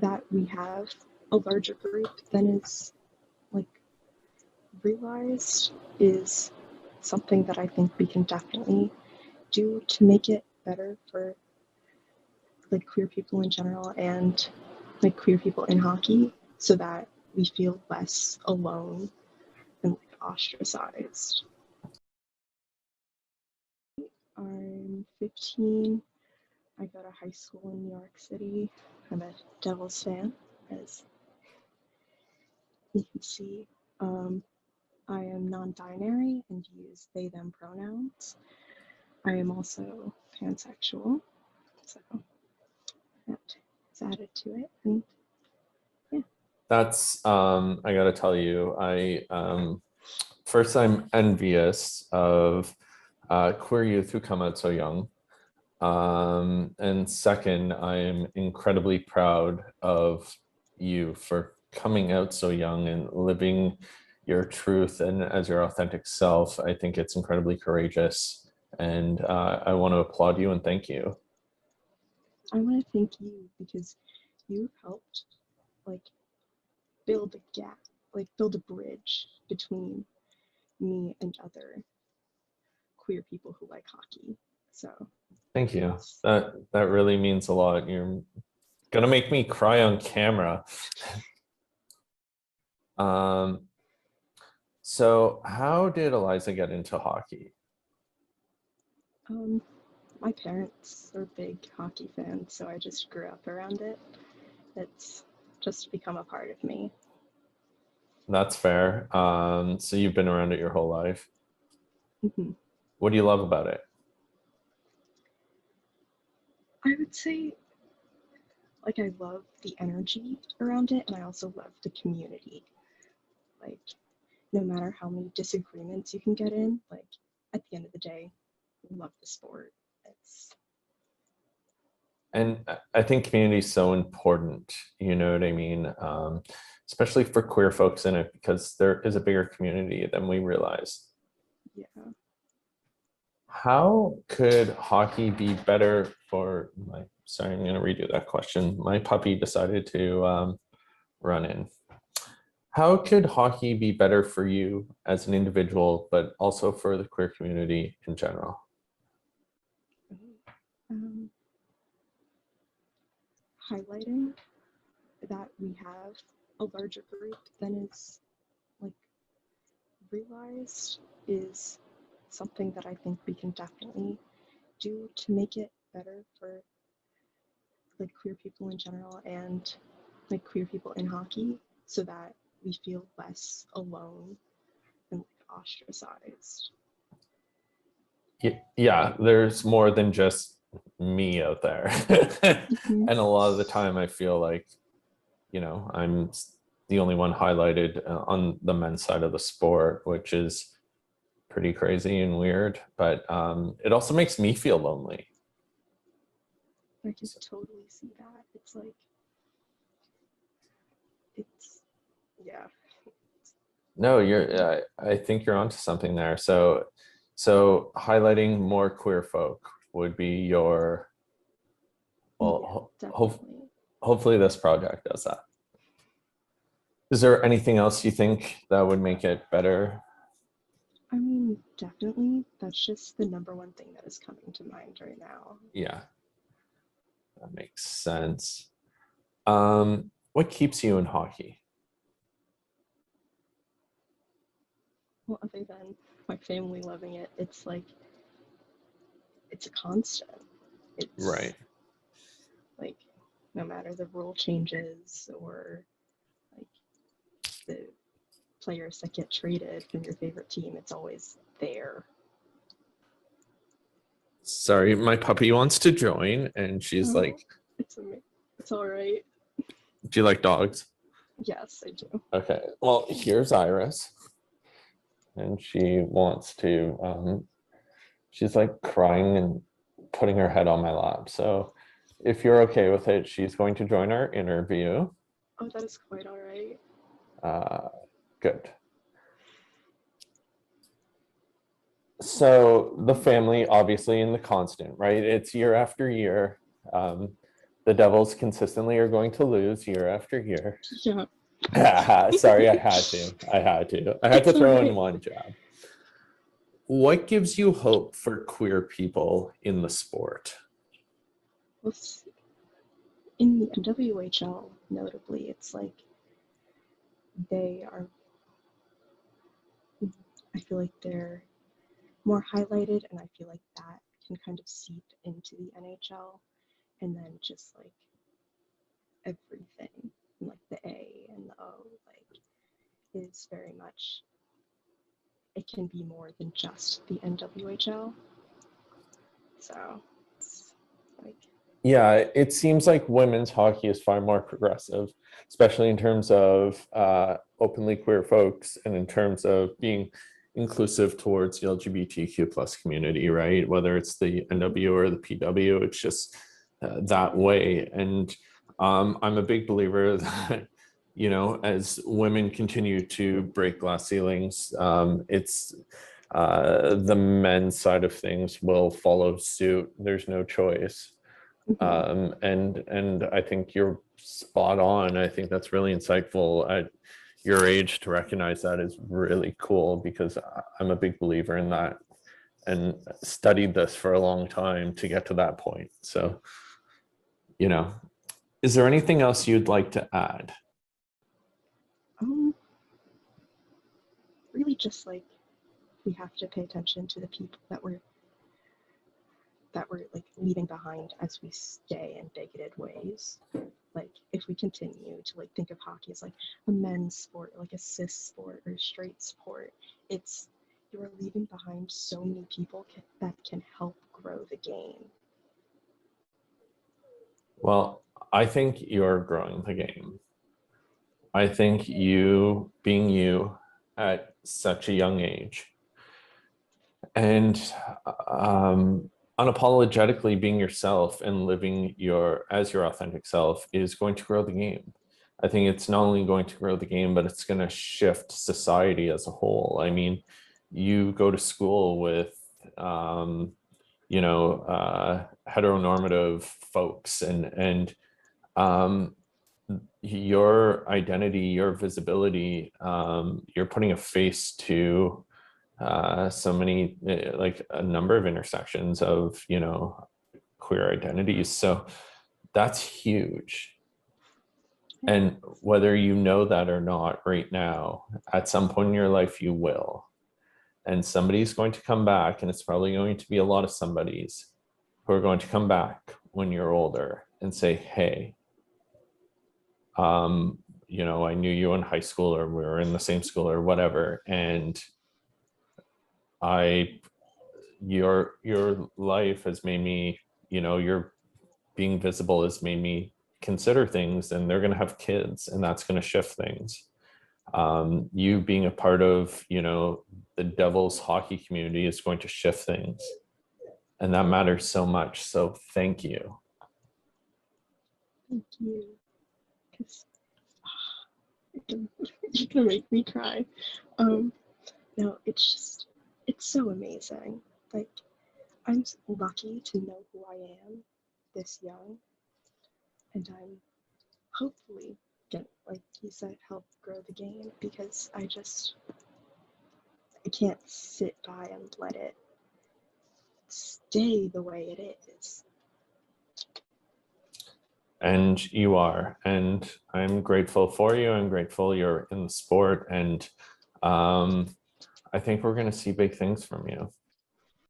that we have a larger group than is like realized is something that I think we can definitely do to make it better for like queer people in general and like queer people in hockey, so that we feel less alone and like ostracized. I'm 15. I go to high school in New York City. I'm a Devils fan, as you can see. I am non-binary and use they them pronouns. I am also pansexual, so that is added to it. And yeah. That's I gotta tell you, first I'm envious of queer youth who come out so young. And second, I'm incredibly proud of you for coming out so young and living your truth and as your authentic self. I think it's incredibly courageous, and I want to applaud you and thank you. I want to thank you because you helped like build a gap, like build a bridge between me and other queer people who like hockey. So Thank you. That really means a lot. You're gonna make me cry on camera. So how did Eliza get into hockey? My parents are big hockey fans, so I just grew up around it. It's just become a part of me. That's fair. So you've been around it your whole life. Mm-hmm. What do you love about it? I would say, like, I love the energy around it, and I also love the community. Like, no matter how many disagreements you can get in, like, at the end of the day, I love the sport. And I think community is so important, you know what I mean? Especially for queer folks in it, because there is a bigger community than we realize. Yeah. How could hockey be better for sorry, I'm going to redo that question. My puppy decided to run in. How could hockey be better for you as an individual, but also for the queer community in general? Highlighting that we have a larger group than is like realized is something that I think we can definitely do to make it better for like queer people in general and like queer people in hockey, so that we feel less alone and like ostracized. Yeah, there's more than just me out there. Mm-hmm. And a lot of the time I feel like, I'm the only one highlighted on the men's side of the sport, which is pretty crazy and weird, but it also makes me feel lonely. I can totally see that. It's like, yeah. No, I think you're onto something there. So highlighting more queer folk would be your, well, yeah, definitely. Hopefully this project does that. Is there anything else you think that would make it better? I mean, definitely. That's just the number one thing that is coming to mind right now. Yeah, that makes sense. What keeps you in hockey? Well, other than my family loving it, it's like, it's a constant. It's right. Like, no matter the rule changes or like the players that get traded from your favorite team, it's always there. Sorry, my puppy wants to join, and she's like, it's all right. Do you like dogs? Yes, I do. Okay, well, here's Iris, and she wants to, she's like crying and putting her head on my lap. So if you're okay with it, she's going to join our interview. Oh, that is quite all right. Good. So the family, obviously, in the constant, right? It's year after year. the Devils consistently are going to lose year after year. Yeah. Sorry, I had to. I had to It's throw alright. in one jab. What gives you hope for queer people in the sport? Well, in the WHL, notably, it's like they are, I feel like they're more highlighted, and I feel like that can kind of seep into the NHL, and then just like everything, and like the A and the O, like is very much, it can be more than just the NWHL. So it's like, Yeah, it seems like women's hockey is far more progressive, especially in terms of openly queer folks and in terms of being inclusive towards the LGBTQ plus community, right? Whether it's the NW or the PW, it's just that way. And I'm a big believer that, you know, as women continue to break glass ceilings, it's the men's side of things will follow suit. There's no choice. And I think you're spot on. I think that's really insightful at your age to recognize that is really cool, because I'm a big believer in that and studied this for a long time to get to that point. So, you know, is there anything else you'd like to add? really just like we have to pay attention to the people that we're like leaving behind as we stay in bigoted ways. Like if we continue to like think of hockey as like a men's sport, like a cis sport or straight sport, it's, you're leaving behind so many people that can help grow the game. Well, I think you're growing the game. I think you being you at such a young age and unapologetically being yourself and living your authentic self is going to grow the game. I think it's not only going to grow the game, but it's going to shift society as a whole. I mean, you go to school with heteronormative folks, and your identity, your visibility, you're putting a face to so many, like a number of intersections of, you know, queer identities. So that's huge. And whether you know that or not right now, at some point in your life, you will. And somebody's going to come back, and it's probably going to be a lot of somebodies who are going to come back when you're older and say, hey, you know, I knew you in high school, or we were in the same school or whatever. And your life has made me, you know, your being visible has made me consider things, and they're going to have kids, and that's going to shift things. You being a part of, you know, the Devils hockey community is going to shift things, and that matters so much. So thank you. Thank you. Because you're gonna make me cry. No, it's just, it's so amazing. Like, I'm lucky to know who I am this young, and I'm hopefully gonna, like you said, help grow the game, because I can't sit by and let it stay the way it is. And you are, and I'm grateful for you. I'm grateful you're in the sport, and I think we're going to see big things from you.